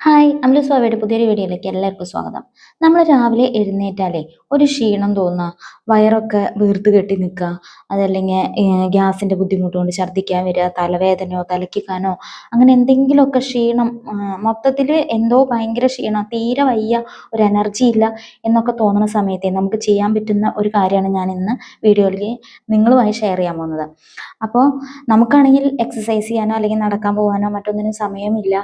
Hi, Amala സ്വാമിയുടെ പുതിയൊരു വീഡിയോയിലേക്ക് എല്ലാവർക്കും സ്വാഗതം. നമ്മൾ രാവിലെ എഴുന്നേറ്റാലേ ഒരു ക്ഷീണം തോന്നുക, വയറൊക്കെ വീർത്ത് കെട്ടി നിൽക്കുക, അതല്ലെങ്കിൽ ഗ്യാസിൻ്റെ ബുദ്ധിമുട്ട് കൊണ്ട് ഛർദ്ദിക്കാൻ വരിക, തലവേദനയോ തലയ്ക്കാനോ അങ്ങനെ എന്തെങ്കിലുമൊക്കെ ക്ഷീണം, മൊത്തത്തിൽ എന്തോ ഭയങ്കര ക്ഷീണം, തീരെ വയ്യ, ഒരു എനർജി ഇല്ല എന്നൊക്കെ തോന്നുന്ന സമയത്തെ നമുക്ക് ചെയ്യാൻ പറ്റുന്ന ഒരു കാര്യമാണ് ഞാൻ ഇന്ന് വീഡിയോയിൽ നിങ്ങളുമായി ഷെയർ ചെയ്യാൻ പോകുന്നത്. അപ്പോൾ നമുക്കാണെങ്കിൽ എക്സസൈസ് ചെയ്യാനോ അല്ലെങ്കിൽ നടക്കാൻ പോകാനോ മറ്റൊന്നിനും സമയമില്ല,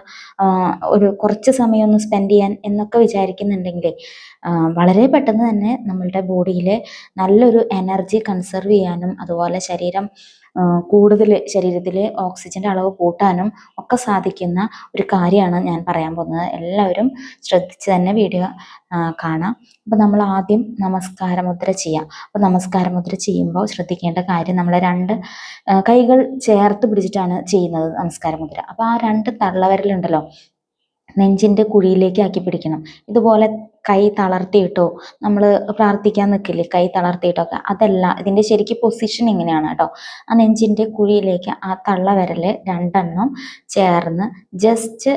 ഒരു കുറച്ച് സമയം ഒന്ന് സ്പെൻഡ് ചെയ്യാൻ എന്നൊക്കെ വിചാരിക്കുന്നുണ്ടെങ്കിൽ വളരെ പെട്ടെന്ന് തന്നെ നമ്മളുടെ ബോഡിയിൽ നല്ലൊരു എനർജി കൺസർവ് ചെയ്യാനും അതുപോലെ കൂടുതൽ ശരീരത്തിൽ ഓക്സിജൻ്റെ അളവ് കൂട്ടാനും ഒക്കെ സാധിക്കുന്ന ഒരു കാര്യമാണ് ഞാൻ പറയാൻ പോകുന്നത്. എല്ലാവരും ശ്രദ്ധിച്ച് തന്നെ വീഡിയോ കാണാം. അപ്പോൾ നമ്മൾ ആദ്യം നമസ്കാരമുദ്ര ചെയ്യാം. അപ്പോൾ നമസ്കാരമുദ്ര ചെയ്യുമ്പോൾ ശ്രദ്ധിക്കേണ്ട കാര്യം, നമ്മൾ രണ്ട് കൈകൾ ചേർത്ത് പിടിച്ചിട്ടാണ് ചെയ്യുന്നത് നമസ്കാരമുദ്ര. അപ്പോൾ ആ രണ്ട് തള്ളവിരലുണ്ടല്ലോ നെഞ്ചിൻ്റെ കുഴിയിലേക്ക് ആക്കി പിടിക്കണം. ഇതുപോലെ കൈ തളർത്തിയിട്ടോ നമ്മൾ പ്രാർത്ഥിക്കാൻ നിൽക്കില്ലേ, കൈ തളർത്തിയിട്ടൊക്കെ, അതല്ല ഇതിൻ്റെ ശരിക്കും പൊസിഷൻ ഇങ്ങനെയാണ് കേട്ടോ. ആ നെഞ്ചിൻ്റെ കുഴിയിലേക്ക് ആ തള്ളവിരൽ രണ്ടെണ്ണം ചേർന്ന് ജസ്റ്റ്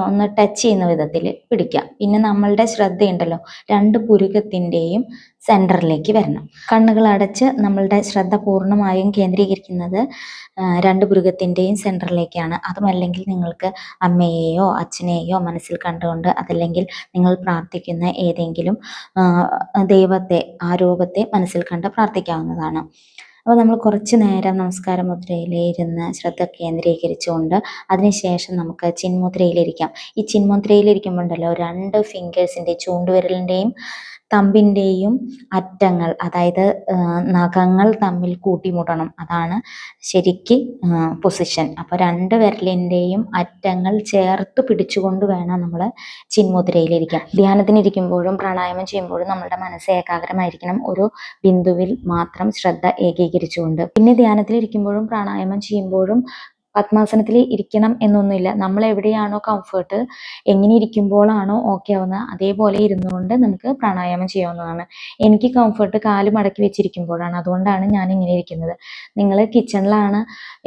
ഒന്ന് ടച്ച് ചെയ്യുന്ന വിധത്തിൽ പിടിക്കുക. പിന്നെ നമ്മളുടെ ശ്രദ്ധയുണ്ടല്ലോ രണ്ട് പുരുകത്തിൻ്റെയും സെൻറ്ററിലേക്ക് വരണം. കണ്ണുകൾ അടച്ച് നമ്മളുടെ ശ്രദ്ധ പൂർണ്ണമായും കേന്ദ്രീകരിക്കുന്നത് രണ്ട് പുരുകത്തിൻ്റെയും സെൻറ്ററിലേക്കാണ്. അതുമല്ലെങ്കിൽ നിങ്ങൾക്ക് അമ്മയെയോ അച്ഛനെയോ മനസ്സിൽ കണ്ടുകൊണ്ട്, അതല്ലെങ്കിൽ നിങ്ങൾ പ്രാർത്ഥിക്കുന്ന ഏതെങ്കിലും ദൈവത്തെ, ആ രൂപത്തെ മനസ്സിൽ കണ്ട് പ്രാർത്ഥിക്കാവുന്നതാണ്. അപ്പോൾ നമ്മൾ കുറച്ച് നേരം നമസ്കാര മുദ്രയിൽ ഇരുന്ന് ശ്രദ്ധ കേന്ദ്രീകരിച്ചുകൊണ്ട് അതിനുശേഷം നമുക്ക് ചിന്മുദ്രയിലിരിക്കാം. ഈ ചിന്മുദ്രയിലിരിക്കുമ്പോൾ ഉണ്ടല്ലോ രണ്ട് ഫിംഗേഴ്സിൻ്റെ, ചൂണ്ടുവിരലിൻ്റെയും തമ്പിൻ്റെയും അറ്റങ്ങൾ, അതായത് നഖങ്ങൾ തമ്മിൽ കൂട്ടിമുട്ടണം. അതാണ് ശരിക്ക് പൊസിഷൻ. അപ്പോൾ രണ്ട് വിരലിൻ്റെയും അറ്റങ്ങൾ ചേർത്ത് പിടിച്ചുകൊണ്ട് വേണം നമ്മൾ ചിന്മുദ്രയിലിരിക്കാൻ. ധ്യാനത്തിനിരിക്കുമ്പോഴും പ്രാണായാമം ചെയ്യുമ്പോഴും നമ്മളുടെ മനസ്സ് ഏകാഗ്രമായിരിക്കണം, ഒരു ബിന്ദുവിൽ മാത്രം ശ്രദ്ധ ഏകീകരിച്ചുകൊണ്ട്. പിന്നെ ധ്യാനത്തിലിരിക്കുമ്പോഴും പ്രാണായാമം ചെയ്യുമ്പോഴും പത്മാസനത്തിൽ ഇരിക്കണം എന്നൊന്നുമില്ല. നമ്മൾ എവിടെയാണോ കംഫേർട്ട്, എങ്ങനെ ഇരിക്കുമ്പോഴാണോ ഓക്കെ ആവുന്നത് അതേപോലെ ഇരുന്നുകൊണ്ട് നമുക്ക് പ്രാണായാമം ചെയ്യാവുന്നതാണ്. എനിക്ക് കംഫേർട്ട് കാല് മടക്കി വെച്ചിരിക്കുമ്പോഴാണ്, അതുകൊണ്ടാണ് ഞാൻ ഇങ്ങനെ ഇരിക്കുന്നത്. നിങ്ങൾ കിച്ചണിലാണ്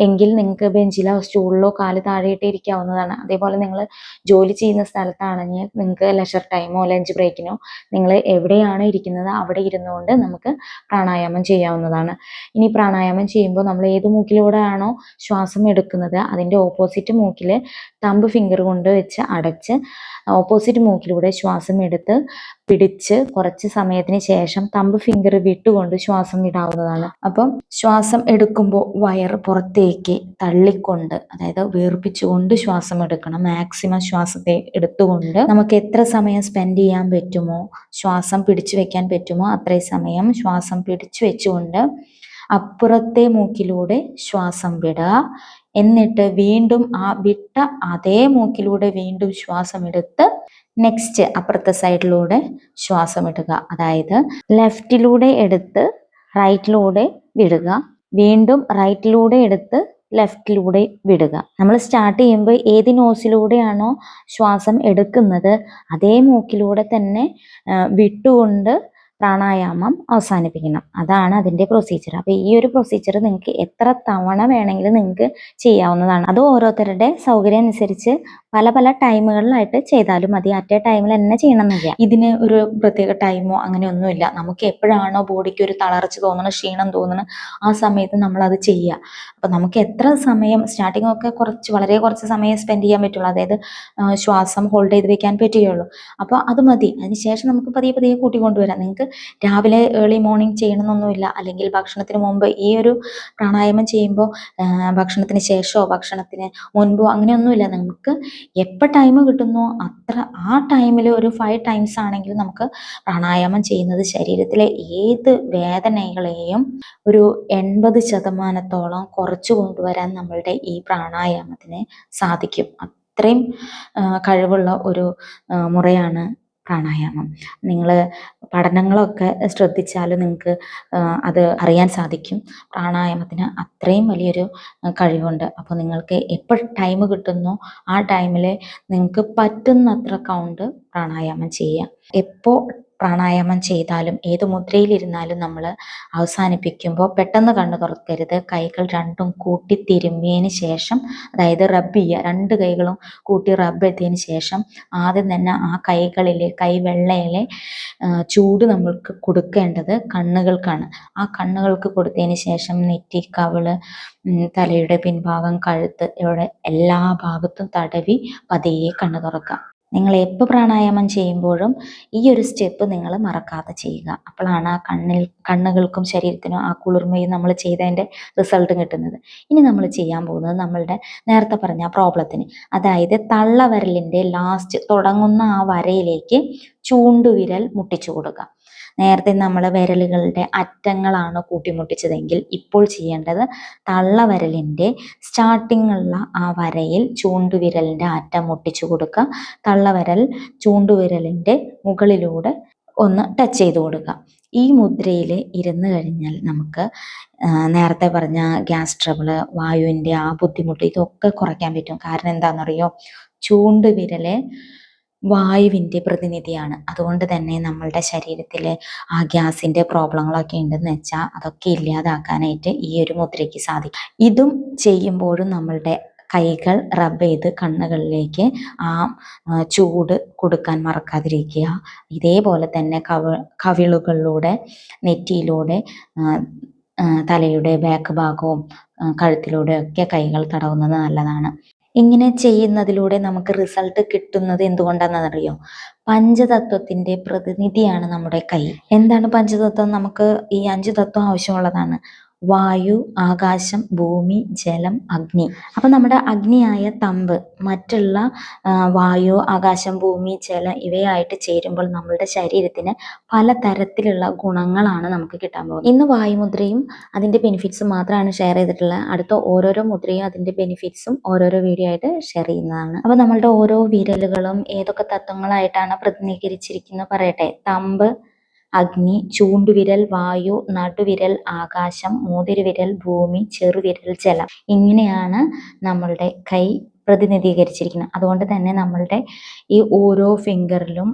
എങ്കിൽ നിങ്ങൾക്ക് ബെഞ്ചിലോ സ്റ്റൂളിലോ കാല് താഴെയിട്ട് ഇരിക്കാവുന്നതാണ്. അതേപോലെ നിങ്ങൾ ജോലി ചെയ്യുന്ന സ്ഥലത്താണെങ്കിൽ നിങ്ങൾക്ക് ലെഷർ ടൈമോ ലഞ്ച് ബ്രേക്കിനോ നിങ്ങൾ എവിടെയാണ് ഇരിക്കുന്നത് അവിടെ ഇരുന്നുകൊണ്ട് നമുക്ക് പ്രാണായാമം ചെയ്യാവുന്നതാണ്. ഇനി പ്രാണായാമം ചെയ്യുമ്പോൾ നമ്മൾ ഏത് മൂക്കിലൂടെയാണോ ശ്വാസം എടുക്കുന്നത് അതിൻ്റെ ഓപ്പോസിറ്റ് മൂക്കിൽ തമ്പ് ഫിംഗർ കൊണ്ട് വെച്ച് അടച്ച് ഓപ്പോസിറ്റ് മൂക്കിലൂടെ ശ്വാസം എടുത്ത് പിടിച്ച് കുറച്ച് സമയത്തിന് ശേഷം തമ്പ് ഫിംഗർ വിട്ടുകൊണ്ട് ശ്വാസം വിടാവുന്നതാണ്. അപ്പം ശ്വാസം എടുക്കുമ്പോൾ വയറ് പുറത്തേക്ക് തള്ളിക്കൊണ്ട്, അതായത് വീർപ്പിച്ചുകൊണ്ട് ശ്വാസം എടുക്കണം. മാക്സിമം ശ്വാസത്തെ എടുത്തുകൊണ്ട് നമുക്ക് എത്ര സമയം സ്പെൻഡ് ചെയ്യാൻ പറ്റുമോ, ശ്വാസം പിടിച്ചു വെക്കാൻ പറ്റുമോ അത്രയും സമയം ശ്വാസം പിടിച്ചു വെച്ചുകൊണ്ട് അപ്പുറത്തെ മൂക്കിലൂടെ ശ്വാസം വിടുക. എന്നിട്ട് വീണ്ടും ആ വിട്ട അതേ മൂക്കിലൂടെ വീണ്ടും ശ്വാസം എടുത്ത് നെക്സ്റ്റ് അപ്പുറത്തെ സൈഡിലൂടെ ശ്വാസം ഇടുക. അതായത് ലെഫ്റ്റിലൂടെ എടുത്ത് റൈറ്റിലൂടെ വിടുക, വീണ്ടും റൈറ്റിലൂടെ എടുത്ത് ലെഫ്റ്റിലൂടെ വിടുക. നമ്മൾ സ്റ്റാർട്ട് ചെയ്യുമ്പോൾ ഏത് നോസിലൂടെയാണോ ശ്വാസം എടുക്കുന്നത് അതേ മൂക്കിലൂടെ തന്നെ വിട്ടുകൊണ്ട് പ്രാണായാമം അവസാനിപ്പിക്കണം. അതാണ് അതിൻ്റെ പ്രൊസീജിയർ. അപ്പോൾ ഈ ഒരു പ്രൊസീജിയർ നിങ്ങൾക്ക് എത്ര തവണ വേണമെങ്കിലും നിങ്ങൾക്ക് ചെയ്യാവുന്നതാണ്. അത് ഓരോരുത്തരുടെ സൗകര്യം അനുസരിച്ച് പല പല ടൈമുകളിലായിട്ട് ചെയ്താലും മതി. അറ്റ് എ ടൈമിൽ തന്നെ ചെയ്യണമെന്നില്ല. ഇതിന് ഒരു പ്രത്യേക ടൈമോ അങ്ങനെയൊന്നുമില്ല. നമുക്ക് എപ്പോഴാണോ ബോഡിക്ക് ഒരു തളർച്ച തോന്നണം, ക്ഷീണം തോന്നണം, ആ സമയത്ത് നമ്മളത് ചെയ്യുക. അപ്പോൾ നമുക്ക് എത്ര സമയം, സ്റ്റാർട്ടിങ് ഒക്കെ വളരെ കുറച്ച് സമയം സ്പെൻഡ് ചെയ്യാൻ പറ്റുള്ളൂ, അതായത് ശ്വാസം ഹോൾഡ് ചെയ്ത് വെക്കാൻ പറ്റുകയുള്ളൂ. അപ്പോൾ അത് മതി. അതിനുശേഷം നമുക്ക് പതിയെ പതിയെ കൂട്ടിക്കൊണ്ടുവരാം. നിങ്ങൾക്ക് രാവിലെ ഏർലി മോർണിംഗ് ചെയ്യണമെന്നൊന്നുമില്ല, അല്ലെങ്കിൽ ഭക്ഷണത്തിന് മുമ്പ് ഈ ഒരു പ്രാണായാമം ചെയ്യുമ്പോൾ ഭക്ഷണത്തിന് ശേഷമോ ഭക്ഷണത്തിന് മുൻപോ അങ്ങനെയൊന്നുമില്ല. നമുക്ക് എപ്പോൾ ടൈം കിട്ടുന്നോ അത്ര ആ ടൈമിൽ ഒരു 5 ടൈംസ് ആണെങ്കിലും നമുക്ക് പ്രാണായാമം ചെയ്യുന്നത് ശരീരത്തിലെ ഏത് വേദനകളെയും ഒരു 80% കുറച്ചു കൊണ്ടുവരാൻ നമ്മളുടെ ഈ പ്രാണായാമത്തിന് സാധിക്കും. അത്രയും കഴിവുള്ള ഒരു മുറയാണ് പ്രാണായാമം. നിങ്ങൾ പഠനങ്ങളൊക്കെ ശ്രദ്ധിച്ചാൽ നിങ്ങൾക്ക് അത് അറിയാൻ സാധിക്കും. പ്രാണായാമത്തിന് അത്രയും വലിയൊരു കഴിവുണ്ട്. അപ്പോൾ നിങ്ങൾക്ക് എപ്പോൾ ടൈം കിട്ടുന്നോ ആ ടൈമിൽ നിങ്ങൾക്ക് പറ്റുന്നത്ര കൗണ്ട് പ്രാണായാമം ചെയ്യാം. എപ്പോൾ പ്രാണായാമം ചെയ്താലും ഏത് മുദ്രയിലിരുന്നാലും നമ്മൾ അവസാനിപ്പിക്കുമ്പോൾ പെട്ടെന്ന് കണ്ണ് തുറക്കരുത്. കൈകൾ രണ്ടും കൂട്ടി തിരുമ്മിയതിന് ശേഷം, അതായത് റബ്ബ് ചെയ്യുക, രണ്ട് കൈകളും കൂട്ടി റബ്ബ് ചെയ്തതിന് ശേഷം ആദ്യം തന്നെ ആ കൈവെള്ളയിലെ ചൂട് നമ്മൾക്ക് കൊടുക്കേണ്ടത് കണ്ണുകൾക്കാണ്. ആ കണ്ണുകൾക്ക് കൊടുത്തതിന് ശേഷം നെറ്റി, കവിള്, തലയുടെ പിൻഭാഗം, കഴുത്ത്, ഇവിടെ എല്ലാ ഭാഗത്തും തടവി പതിയെ കണ്ണു തുറക്കാം. നിങ്ങൾ എപ്പോൾ പ്രാണായാമം ചെയ്യുമ്പോഴും ഈ ഒരു സ്റ്റെപ്പ് നിങ്ങൾ മറക്കാതെ ചെയ്യുക. അപ്പോഴാണ് ആ കണ്ണുകൾക്കും ശരീരത്തിനും ആ കുളിർമയും നമ്മൾ ചെയ്തതിൻ്റെ റിസൾട്ടും കിട്ടുന്നത്. ഇനി നമ്മൾ ചെയ്യാൻ പോകുന്നത് നമ്മളുടെ നേരത്തെ പറഞ്ഞ പ്രോബ്ലത്തിന്, അതായത് തള്ളവിരലിൻ്റെ ലാസ്റ്റ് തുടങ്ങുന്ന ആ വരയിലേക്ക് ചൂണ്ടുവിരൽ മുട്ടിച്ചു കൊടുക്കുക. നേരത്തെ നമ്മൾ വിരലുകളുടെ അറ്റങ്ങളാണ് കൂട്ടിമുട്ടിച്ചതെങ്കിൽ ഇപ്പോൾ ചെയ്യേണ്ടത് തള്ളവിരലിൻ്റെ സ്റ്റാർട്ടിങ്ങുള്ള ആ വരയിൽ ചൂണ്ടുവിരലിൻ്റെ അറ്റം മുട്ടിച്ചു കൊടുക്കുക. തള്ളവിരൽ ചൂണ്ടുവിരലിൻ്റെ മുകളിലൂടെ ഒന്ന് ടച്ച് ചെയ്ത് കൊടുക്കുക. ഈ മുദ്രയിൽ ഇരുന്ന് കഴിഞ്ഞാൽ നമുക്ക് നേരത്തെ പറഞ്ഞ ഗ്യാസ് ട്രബിള്, വായുവിൻ്റെ ആ ബുദ്ധിമുട്ട്, ഇതൊക്കെ കുറയ്ക്കാൻ പറ്റും. കാരണം എന്താണെന്നറിയോ, ചൂണ്ടുവിരല് വായുവിൻ്റെ പ്രതിനിധിയാണ്. അതുകൊണ്ട് തന്നെ നമ്മളുടെ ശരീരത്തിൽ ആ ഗ്യാസിൻ്റെ പ്രോബ്ലങ്ങളൊക്കെ ഉണ്ടെന്ന് വെച്ചാൽ അതൊക്കെ ഇല്ലാതാക്കാനായിട്ട് ഈ ഒരു മുദ്രയ്ക്ക് സാധിക്കും. ഇതും ചെയ്യുമ്പോഴും നമ്മളുടെ കൈകൾ റബ്ബ് ചെയ്ത് കണ്ണുകളിലേക്ക് ആ ചൂട് കൊടുക്കാൻ മറക്കാതിരിക്കുക. ഇതേപോലെ തന്നെ കവിളുകളിലൂടെ, നെറ്റിയിലൂടെ, തലയുടെ ബാക്ക് ഭാഗവും കഴുത്തിലൂടെയൊക്കെ കൈകൾ തടവുന്നത് നല്ലതാണ്. ഇങ്ങനെ ചെയ്യുന്നതിലൂടെ നമുക്ക് റിസൾട്ട് കിട്ടുന്നത് എന്തുകൊണ്ടാണെന്നറിയോ? പഞ്ചതത്വത്തിൻ്റെ പ്രതിനിധിയാണ് നമ്മുടെ കൈ. എന്താണ് പഞ്ചതത്വം? നമുക്ക് ഈ 5 തത്വം ആവശ്യമുള്ളതാണ്: വായു, ആകാശം, ഭൂമി, ജലം, അഗ്നി. അപ്പം നമ്മുടെ അഗ്നിയായ തമ്പ് മറ്റുള്ള വായു, ആകാശം, ഭൂമി, ജലം ഇവയായിട്ട് ചേരുമ്പോൾ നമ്മളുടെ ശരീരത്തിന് പലതരത്തിലുള്ള ഗുണങ്ങളാണ് നമുക്ക് കിട്ടാൻ പോകുന്നത്. ഇന്ന് വായുമുദ്രയും അതിൻ്റെ ബെനിഫിറ്റ്സും മാത്രമാണ് ഷെയർ ചെയ്തിട്ടുള്ളത്. അടുത്ത ഓരോരോ മുദ്രയും അതിൻ്റെ ബെനിഫിറ്റ്സും ഓരോരോ വീഡിയോ ആയിട്ട് ഷെയർ ചെയ്യുന്നതാണ്. അപ്പോൾ നമ്മളുടെ ഓരോ വിരലുകളും ഏതൊക്കെ തത്വങ്ങളായിട്ടാണ് പ്രതിനിധീകരിച്ചിരിക്കുന്നത് പറയട്ടെ. തമ്പ് അഗ്നി, ചൂണ്ടുവിരൽ വായു, നടുവിരൽ ആകാശം, മോതിരവിരൽ ഭൂമി, ചെറുവിരൽ ജലം. ഇങ്ങനെയാണ് നമ്മളുടെ കൈ പ്രതിനിധീകരിച്ചിരിക്കുന്നത്. അതുകൊണ്ട് തന്നെ നമ്മളുടെ ഈ ഓരോ ഫിംഗറിലും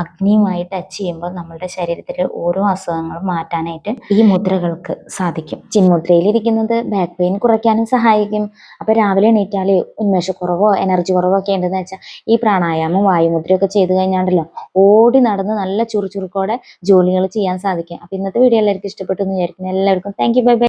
അഗ്നിയുമായി ടച്ച് ചെയ്യുമ്പോൾ നമ്മളുടെ ശരീരത്തിലെ ഓരോ അസുഖങ്ങളും മാറ്റാനായിട്ട് ഈ മുദ്രകൾക്ക് സാധിക്കും. ചിന്മുദ്രയിലിരിക്കുന്നത് ബാക്ക് പെയിൻ കുറയ്ക്കാനും സഹായിക്കും. അപ്പോൾ രാവിലെ എണീറ്റാൽ ഉന്മേഷക്കുറവോ എനർജി കുറവോ ഒക്കെ ഉണ്ടെന്ന് വെച്ചാൽ ഈ പ്രാണായാമം, വായുമുദ്രയൊക്കെ ചെയ്ത് കഴിഞ്ഞാണ്ടല്ലോ ഓടി നടന്ന് നല്ല ചുറുചുറുക്കോടെ ജോലികൾ ചെയ്യാൻ സാധിക്കും. അപ്പോൾ ഇന്നത്തെ വീഡിയോ എല്ലാവർക്കും ഇഷ്ടപ്പെട്ടു എന്ന് വിചാരിക്കുന്നു. എല്ലാവർക്കും താങ്ക് യു, ബൈ ബൈ.